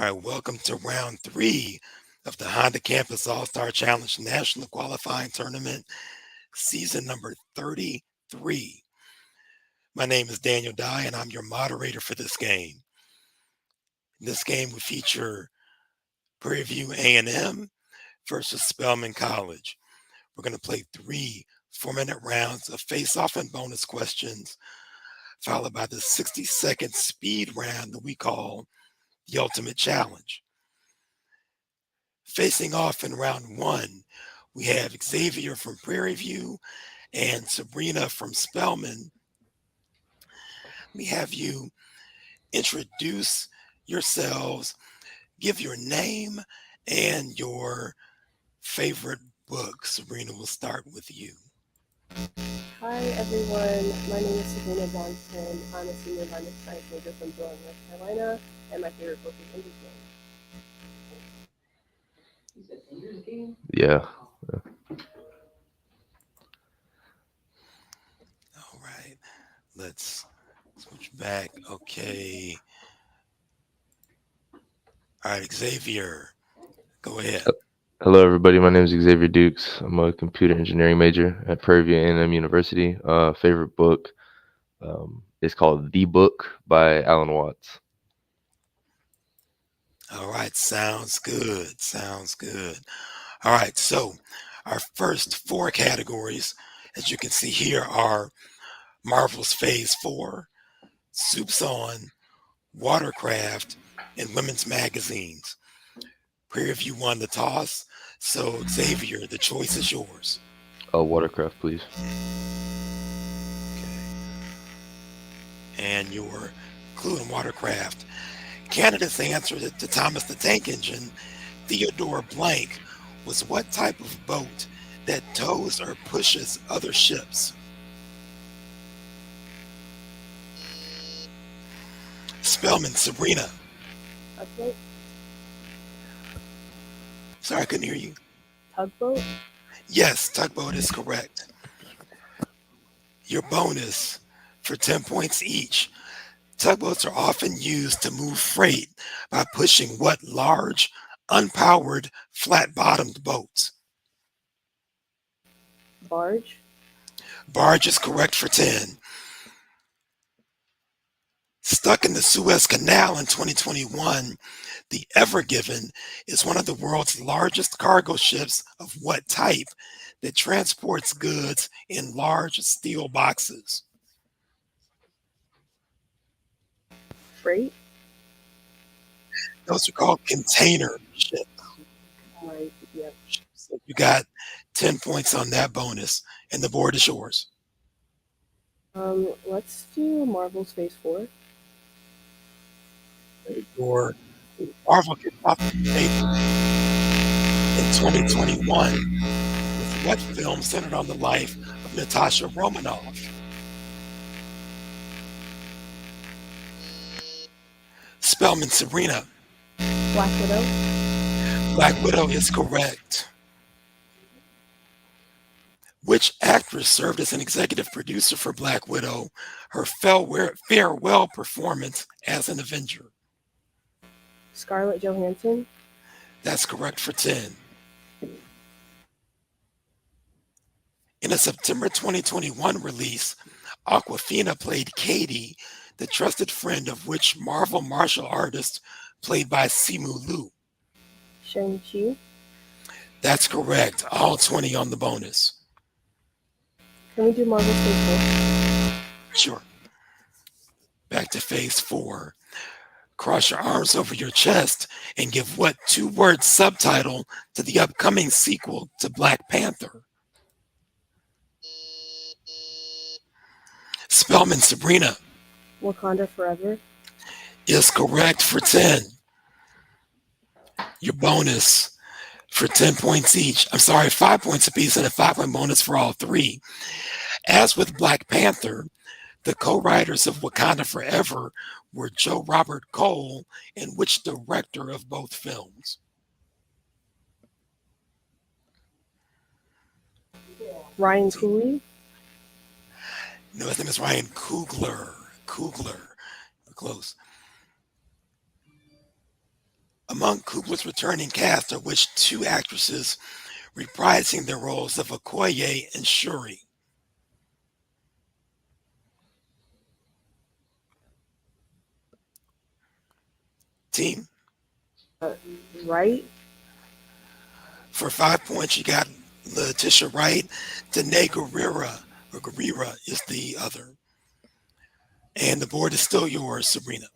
right, welcome to round three of the Honda Campus All-Star Challenge National Qualifying Tournament, season number 33. My name is Daniel Dye, and I'm your moderator for this game. This game will feature Prairie View A&M versus Spelman College. We're going to play three 4-minute rounds of face-off and bonus questions, followed by the 60-second speed round that we call the Ultimate Challenge. Facing off in round one, we have Xavier from Prairie View and Sabrina from Spelman. We have you introduce yourselves, give your name and your favorite book. Sabrina, we'll start with you. Hi everyone, my name is Sabrina Johnson. I'm a senior environmental science major from Durham, North Carolina, and my favorite book is Ender's Game. You said Ender's Game? Yeah. All right, let's switch back. Okay. All right, Xavier, go ahead. Hello, everybody. My name is Xavier Dukes. I'm a computer engineering major at Prairie View A&M University. Favorite book is called The Book by Alan Watts. All right, sounds good. Sounds good. All right, so our first four categories, as you can see here, are Marvel's Phase 4, Soups On, Watercraft, and Women's Magazines. Prairie View won the toss, so Xavier, the choice is yours. Watercraft, please. Okay. And your clue in Watercraft. Canada's answer to Thomas the Tank Engine, Theodore Blank, was what type of boat that tows or pushes other ships? Spellman, Sabrina. Tugboat? Sorry, I couldn't hear you. Tugboat? Yes, tugboat is correct. Your bonus for 10 points each. Tugboats are often used to move freight by pushing what large, unpowered, flat-bottomed boats? Barge? Barge is correct for 10. Stuck in the Suez Canal in 2021, the Ever Given is one of the world's largest cargo ships of what type that transports goods in large steel boxes? Freight? Those are called container ships. Right, yep. So you got 10 points on that bonus, and the board is yours. Let's do Marvel's Phase 4. Your Marvel kicked off the table in 2021 with what film centered on the life of Natasha Romanoff? Spellman, Sabrina. Black Widow? Black Widow is correct. Which actress served as an executive producer for Black Widow, her farewell performance as an Avenger? Scarlett Johansson? That's correct for 10. In a September 2021 release, Awkwafina played Katie, the trusted friend of which Marvel martial artist played by Simu Liu? Shang-Chi? That's correct. All 20 on the bonus. Can we do Marvel's Phase 4? Sure. Back to phase 4. Cross your arms over your chest and give what two-word subtitle to the upcoming sequel to Black Panther? Spellman, Sabrina. Wakanda Forever? Is correct for 10. Your bonus for 10 points each. I'm sorry, 5 points apiece and a 5-point bonus for all three. As with Black Panther, the co-writers of Wakanda Forever were Joe Robert Cole and which director of both films? Ryan Coogler? No, his name is Ryan Coogler. Coogler. Close. Among Kubler's returning cast are which two actresses reprising their roles of Okoye and Shuri? Team, Right? for 5 points, you got Letitia Wright. Danae Guerrera is the other. And the board is still yours, Sabrina.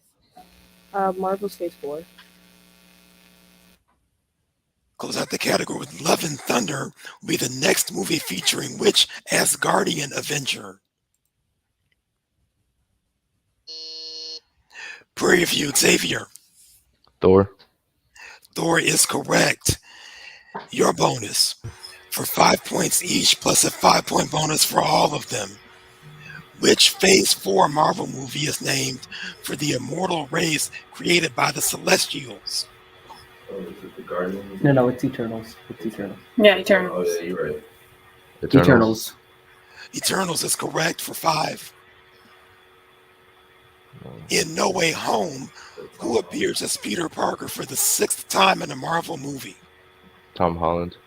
Marvel's Phase 4. Close out the category with Love and Thunder will be the next movie featuring which Asgardian Avenger? Prairie View, Xavier. Thor. Thor is correct. Your bonus for 5 points each plus a 5 point bonus for all of them. Which Phase 4 Marvel movie is named for the immortal race created by the Celestials? Oh, is it the Guardians? No, it's Eternals. It's Eternals. Yeah, Oh, Eternals. yeah, you're right. Eternals. Eternals is correct for 5. In No Way Home, who appears as Peter Parker for the 6th time in a Marvel movie? Tom Holland.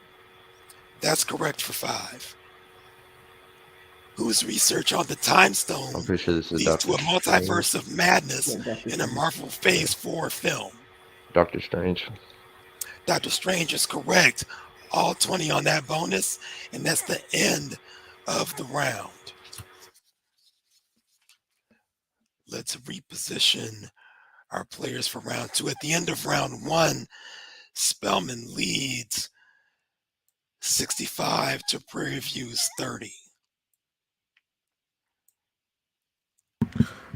That's correct for 5. Whose research on the Time Stone I'm pretty sure this is leads to Doctor a multiverse of madness Yeah, Doctor in a Strange. Marvel Phase 4 film? Doctor Strange. Doctor Strange is correct. All 20 on that bonus, and that's the end of the round. Let's reposition our players for round 2. At the end of round 1, Spelman leads 65 to Prairie View's 30.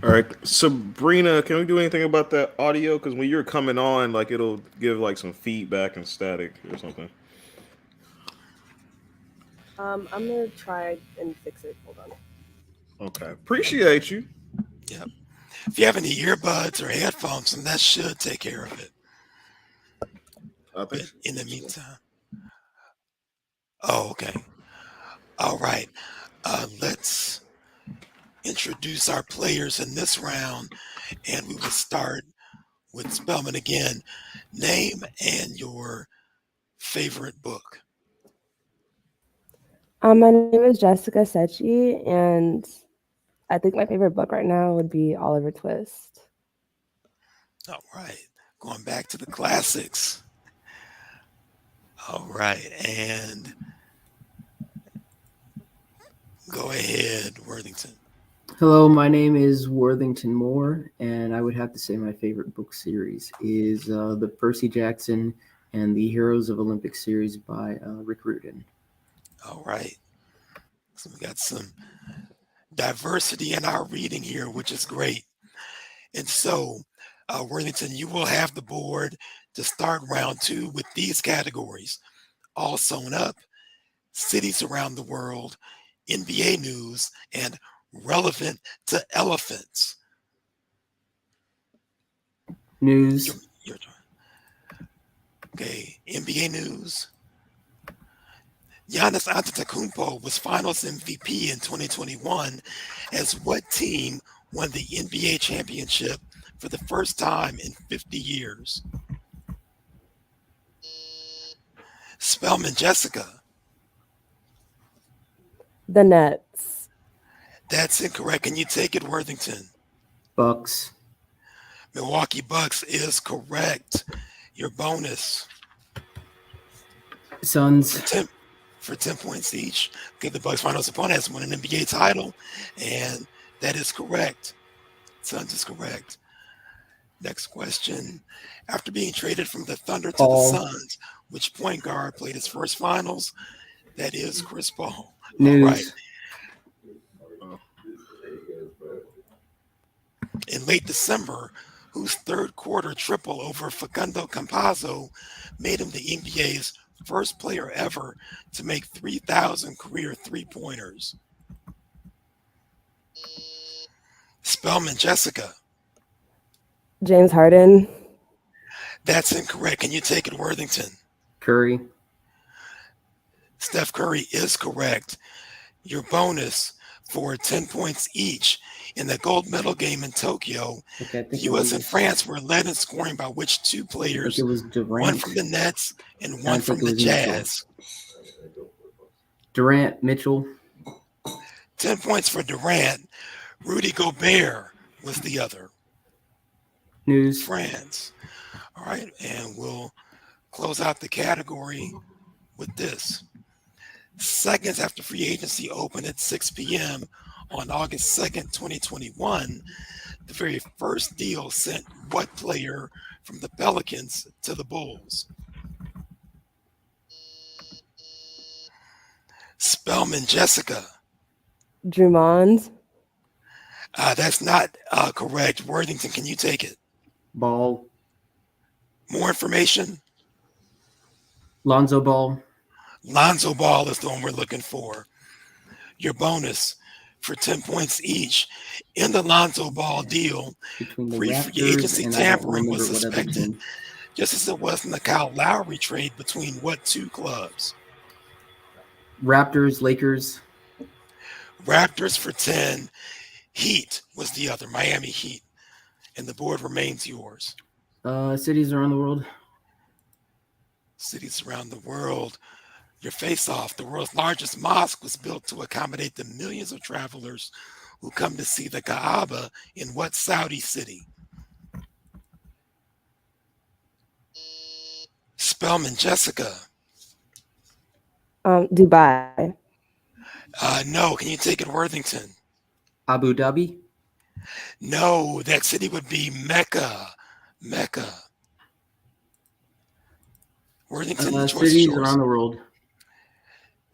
All right, Sabrina, can we do anything about that audio? Because when you're coming on, like it'll give like some feedback and static or something. I'm gonna try and fix it. Hold on. Okay, appreciate you. Yep. If you have any earbuds or headphones, then that should take care of it. I But think in the meantime, oh, okay. All right. Let's introduce our players in this round, and we will start with Spelman again. Name and your favorite book. My name is Jessica Sechi, and I think my favorite book right now would be Oliver Twist. All right. Going back to the classics. All right. And go ahead, Worthington. Hello, my name is Worthington Moore, and I would have to say my favorite book series is the Percy Jackson and the Heroes of Olympic series by Rick Riordan. All right. So we got some diversity in our reading here, which is great. And so, Worthington, you will have the board to start round 2 with these categories: all sewn up, cities around the world, NBA news, and relevant to elephants. News. Your turn. Okay, NBA news. Giannis Antetokounmpo was Finals MVP in 2021 as what team won the NBA championship for the first time in 50 years? Spelman, Jessica. The Nets. That's incorrect. Can you take it, Worthington? Bucks. Milwaukee Bucks is correct. Your bonus Suns. for 10 points each. Okay, the Bucks' finals opponent has won an NBA title, and that is correct. Suns is correct. Next question. After being traded from the Thunder to the Paul. Suns, which point guard played his first finals? That is Chris Paul. News. All right. In late December, whose third quarter triple over Facundo Campazzo made him the NBA's first player ever to make 3,000 career three-pointers? Spelman, Jessica. James Harden. That's incorrect. Can you take it, Worthington? Curry. Steph Curry is correct. Your bonus for 10 points each. In the gold medal game in Tokyo, Okay, I the think it US and was. France were led in scoring by which two I think players? it was One Durant. from the Nets and I one think from it the was Mitchell. Jazz. I go for it. Durant, Mitchell. 10 points for Durant. Rudy Gobert was the other. News. France. All right, and we'll close out the category with this. Seconds after free agency opened at 6 p.m. on August 2nd, 2021, the very first deal sent what player from the Pelicans to the Bulls? Spelman Jessica. Drummond. That's not correct. Worthington, can you take it? Ball. More information? Lonzo Ball. Lonzo Ball is the one we're looking for. Your bonus for 10 points each. In the Lonzo Ball deal, Between the pre-free Raptors agency and I don't tampering was remember what other suspected, team. just as it was in the Kyle Lowry trade between what two clubs? Raptors, Lakers. Raptors for 10. Heat was the other, Miami Heat. And the board remains yours. Cities around the world. Cities around the world. Your face-off. The world's largest mosque was built to accommodate the millions of travelers who come to see the Kaaba in what Saudi city? Spelman Jessica. Dubai. No, can you take it, Worthington? Abu Dhabi. No, that city would be Mecca. Mecca. Worthington, the choice is Cities yours. around the world.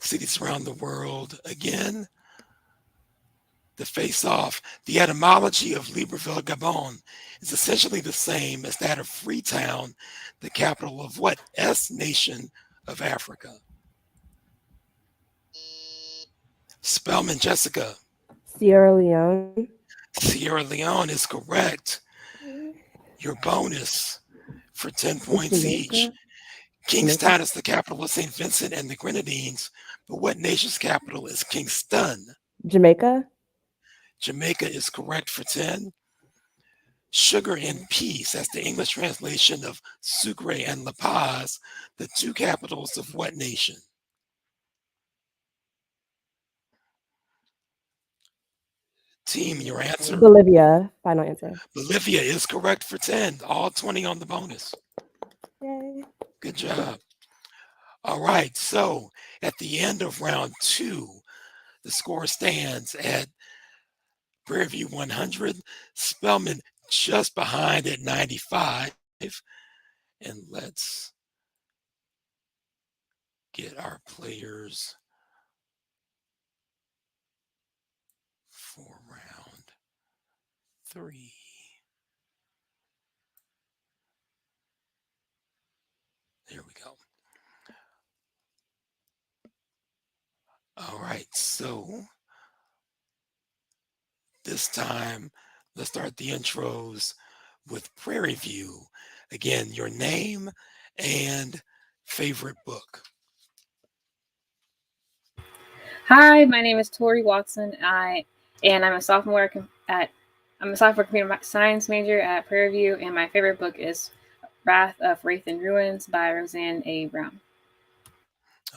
Cities around the world. Again, the face-off. The etymology of Libreville, Gabon is essentially the same as that of Freetown, the capital of what S nation of Africa? Spelman Jessica. Sierra Leone. Sierra Leone is correct. Your bonus for 10 points each. Jamaica. Kingstown is the capital of St. Vincent and the Grenadines, but what nation's capital is Kingston? Jamaica. Jamaica is correct for 10. Sugar and Peace, that's the English translation of Sucre and La Paz, the two capitals of what nation? Team, your answer? Bolivia. Final answer. Bolivia is correct for 10. All 20 on the bonus. Yay. Good job. All right, so at the end of round 2, the score stands at Prairie View 100, Spelman just behind at 95. And let's get our players for round 3. There we go. All right, so this time, let's start the intros with Prairie View. Again, your name and favorite book. Hi, my name is Tori Watson. I'm a sophomore computer science major at Prairie View, and my favorite book is Wrath of Wraith and Ruins by Roseanne A. Brown.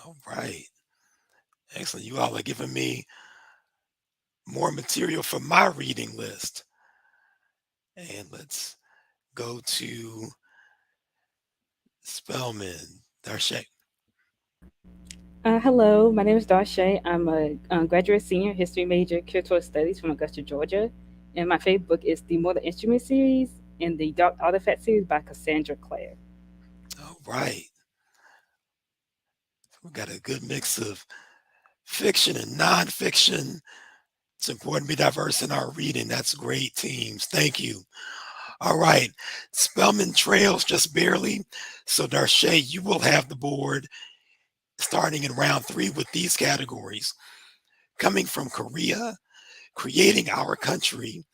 All right. Excellent. You all are giving me more material for my reading list. And let's go to Spelman. Darshek. Hello, my name is Darshay. I'm a graduate senior history major, curatorial studies from Augusta, Georgia. And my favorite book is the Mortal Instrument series and the Dark Artifact series by Cassandra Clare. All right. We got a good mix of fiction and nonfiction. It's important to be diverse in our reading. That's great, teams. Thank you. All right. Spelman trails just barely. So, Darshay, you will have the board starting in round 3 with these categories: coming from Korea, creating our country,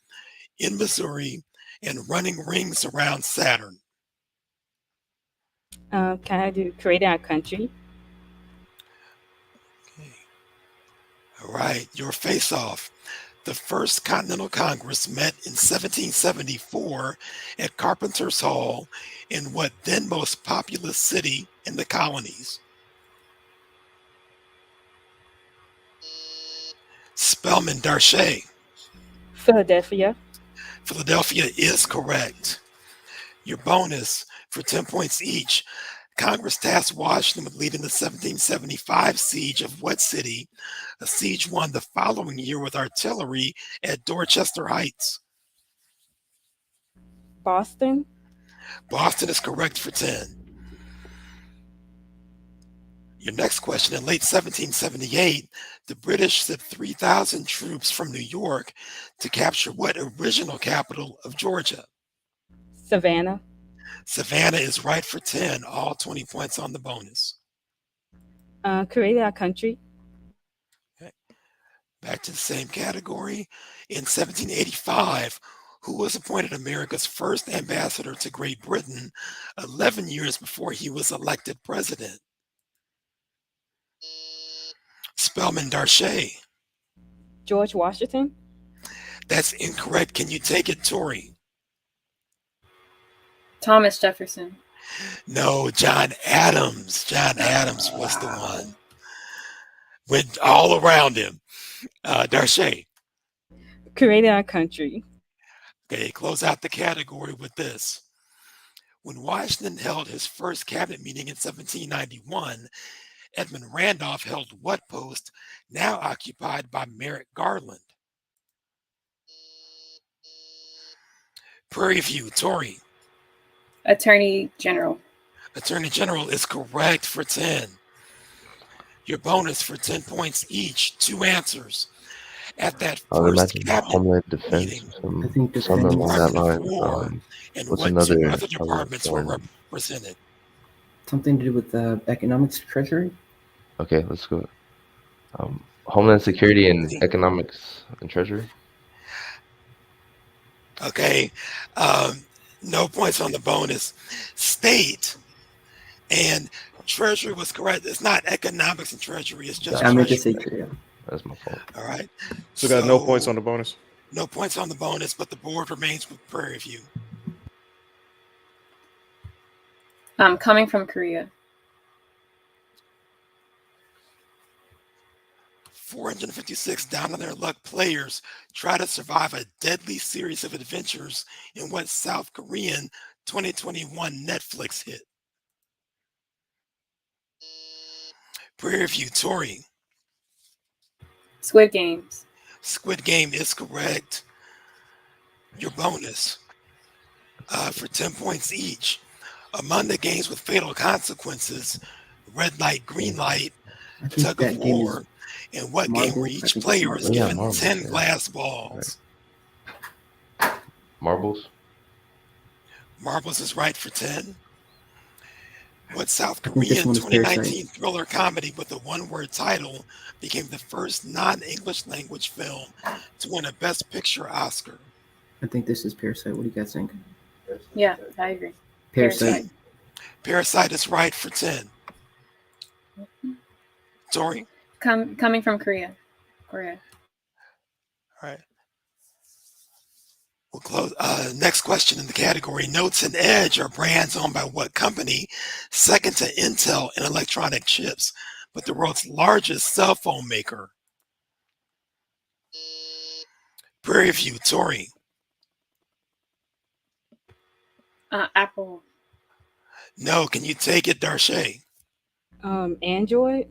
in Missouri, and running rings around Saturn. Can I do Creating Our Country? Okay. All right, your face-off. The First Continental Congress met in 1774 at Carpenter's Hall in what then most populous city in the colonies? Spelman Darche. Philadelphia. Philadelphia is correct. Your bonus for 10 points each. Congress tasked Washington with leading the 1775 siege of what city? A siege won the following year with artillery at Dorchester Heights. Boston. Boston is correct for 10. Your next question, in late 1778, the British sent 3,000 troops from New York to capture what original capital of Georgia? Savannah. Savannah is right for 10, all 20 points on the bonus. Created our country. Okay. Back to the same category. In 1785, who was appointed America's first ambassador to Great Britain 11 years before he was elected president? Spelman Darche. George Washington. That's incorrect. Can you take it, Tori? Thomas Jefferson. No, John Adams. John Adams was the one. Went all around him. Darche. Created our country. Okay, close out the category with this. When Washington held his first cabinet meeting in 1791, Edmund Randolph held what post now occupied by Merrick Garland? Prairie View, Tori. Attorney General. Attorney General is correct for 10. Your bonus for 10 points each, 2 answers. At that I would first imagine cabinet Homeland Defense, meeting, I think some defense. along that Department of line. War and What's what another two other other departments were foreign? represented? Something to do with economics, treasury. Okay, let's go. Homeland Security and Economics and Treasury. Okay, no points on the bonus. State and Treasury was correct. It's not economics and Treasury. It's just I meant to Treasury. say treasury. That's my fault. All right. So got no points on the bonus. No points on the bonus, but the board remains with Prairie View. Coming from Korea. 456 down on their luck players try to survive a deadly series of adventures in what South Korean 2021 Netflix hit? Prairie View, Tori. Squid Games. Squid Game is correct. Your bonus for 10 points each. Among the games with fatal consequences, red light, green light, I think tug of that game war, is and what game where Marbles. I each think player it's is Marbles. given Yeah, Marbles, 10 yeah. glass balls? Marbles. Marbles is right for 10. What South I think this Korean one is 2019 thriller comedy with a one-word title became the first non-English language film to win a Best Picture Oscar? I think this is Parasite. What do you guys think? Yeah, I agree. Parasite. Parasite is right for 10. Tori? Coming from Korea. Korea. All right. We'll close. Next question in the category. Notes and Edge are brands owned by what company? Second to Intel in electronic chips, but the world's largest cell phone maker. Prairie View, Tori. Apple. No, can you take it, Darche? Android.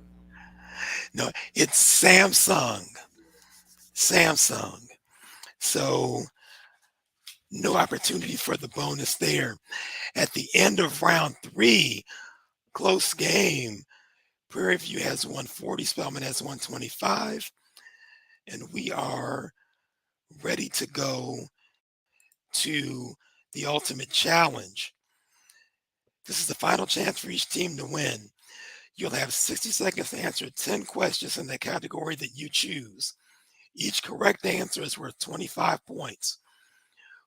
No, it's Samsung. Samsung. So no opportunity for the bonus there. At the end of round 3, close game. Prairie View has 140, Spelman has 125, and we are ready to go to the ultimate challenge. This is the final chance for each team to win. You'll have 60 seconds to answer 10 questions in the category that you choose. Each correct answer is worth 25 points.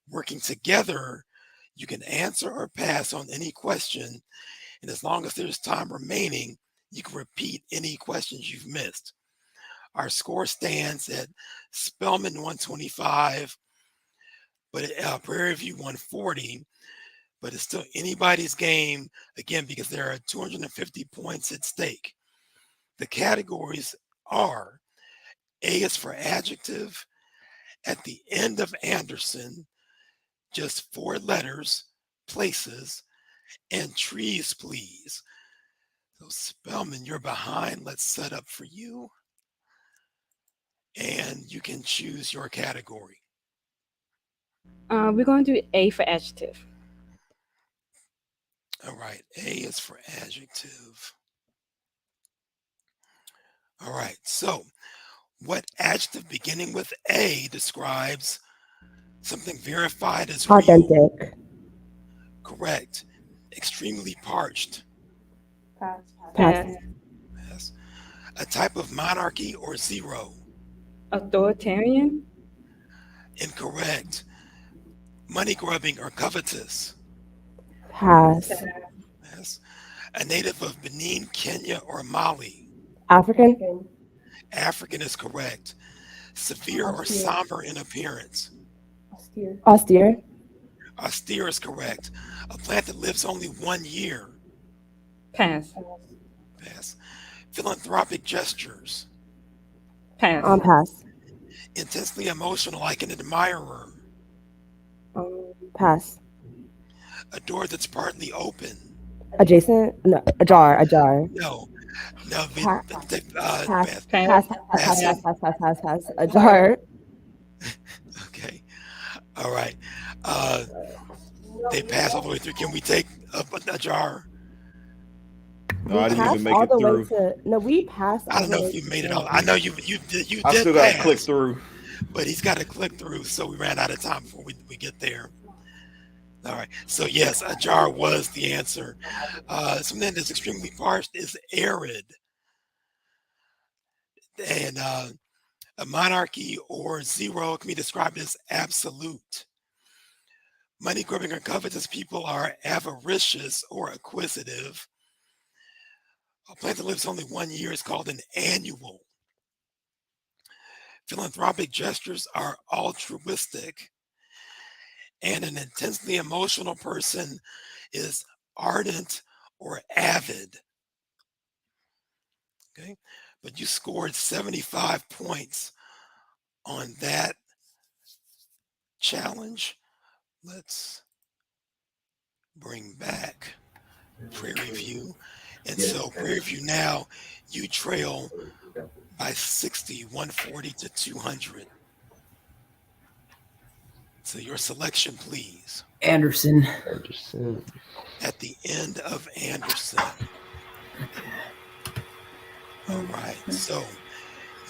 Working together, you can answer or pass on any question, and as long as there's time remaining, you can repeat any questions you've missed. Our score stands at Spelman 125, but Prairie View 140. But it's still anybody's game, again, because there are 250 points at stake. The categories are: A is for adjective, at the end of Anderson, just 4 letters, places, and trees, please. So Spelman, you're behind. Let's set up for you. And you can choose your category. We're going to do A for adjective. All right, A is for adjective. All right, so what adjective beginning with A describes something verified as real? Authentic. Correct. Extremely parched. Pass. Yes. A type of monarchy or zero? Authoritarian. Incorrect. Money grubbing or covetous? Pass. Yes. A native of Benin, Kenya, or Mali? African. African is correct. Severe or somber in appearance? Austere. Austere is correct. A plant that lives only 1 year? Pass. Pass. Philanthropic gestures? Pass. Pass. Intensely emotional, like an admirer? Pass. A door that's partly open? Adjacent. No, ajar. No. No. Pass. Pass. Pass. Ajar. Okay. All right. They pass all the way through. Can we take a jar? No, I didn't even make it through. We passed. I don't know if you made it all. I know you did. I still got to click through. But he's got to click through, so we ran out of time before we get there. All right. So yes, a jar was the answer. Something that's extremely parched is arid. And a monarchy or zero can be described as absolute. Money grubbing or covetous people are avaricious or acquisitive. A plant that lives only 1 year is called an annual. Philanthropic gestures are altruistic. And an intensely emotional person is ardent or avid. Okay, but you scored 75 points on that challenge. Let's bring back Prairie View. And so Prairie View now, you trail by 60, 140 to 200. So your selection, please. Anderson. At the end of Anderson. All right, so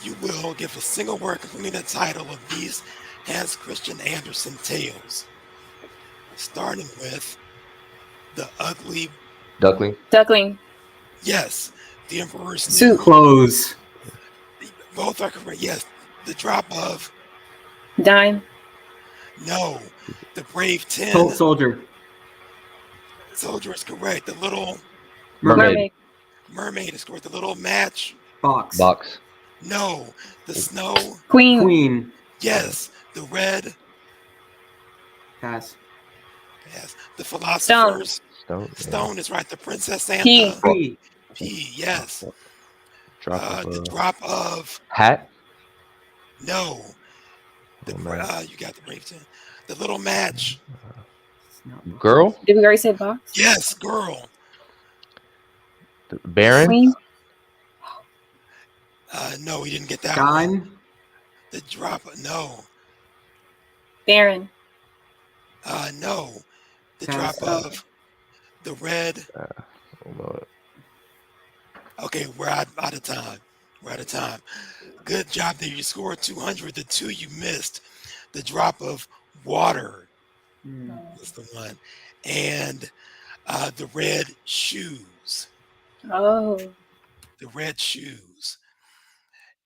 you will give a single word completing the title of these Hans Christian Andersen tales, starting with The Ugly Duckling. Yes, The Emperor's Suit. Clothes. Both are correct. Yes, The Drop of Dime. No, The Brave 10. Cold Soldier. Soldier is correct. The Little Mermaid. Mermaid is correct. The Little Match. Box. No, The Snow Queen. Yes, The Red. Pass. Yes, The Philosophers. Stone is right. The Princess and the P. Yes. The Drop of Hat. No. You got The Brave 10. The Little Match. Girl. Did we already say box? Yes, Girl. Baron. Queen. No, we didn't get that Dime. one. The Drop of No. Baron. No. The Pass. Drop of The Red. Okay, we're out of time. Good job there. You scored 200. The two you missed. The Drop of Water was the one. And The Red Shoes. Oh. The Red Shoes.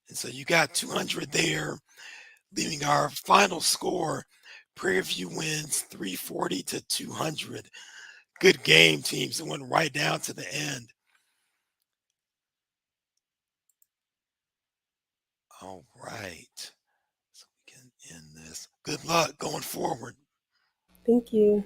And so you got 200 there, leaving our final score. Prairie View wins 340 to 200. Good game, teams. It went right down to the end. All right. So we can end this. Good luck going forward. Thank you.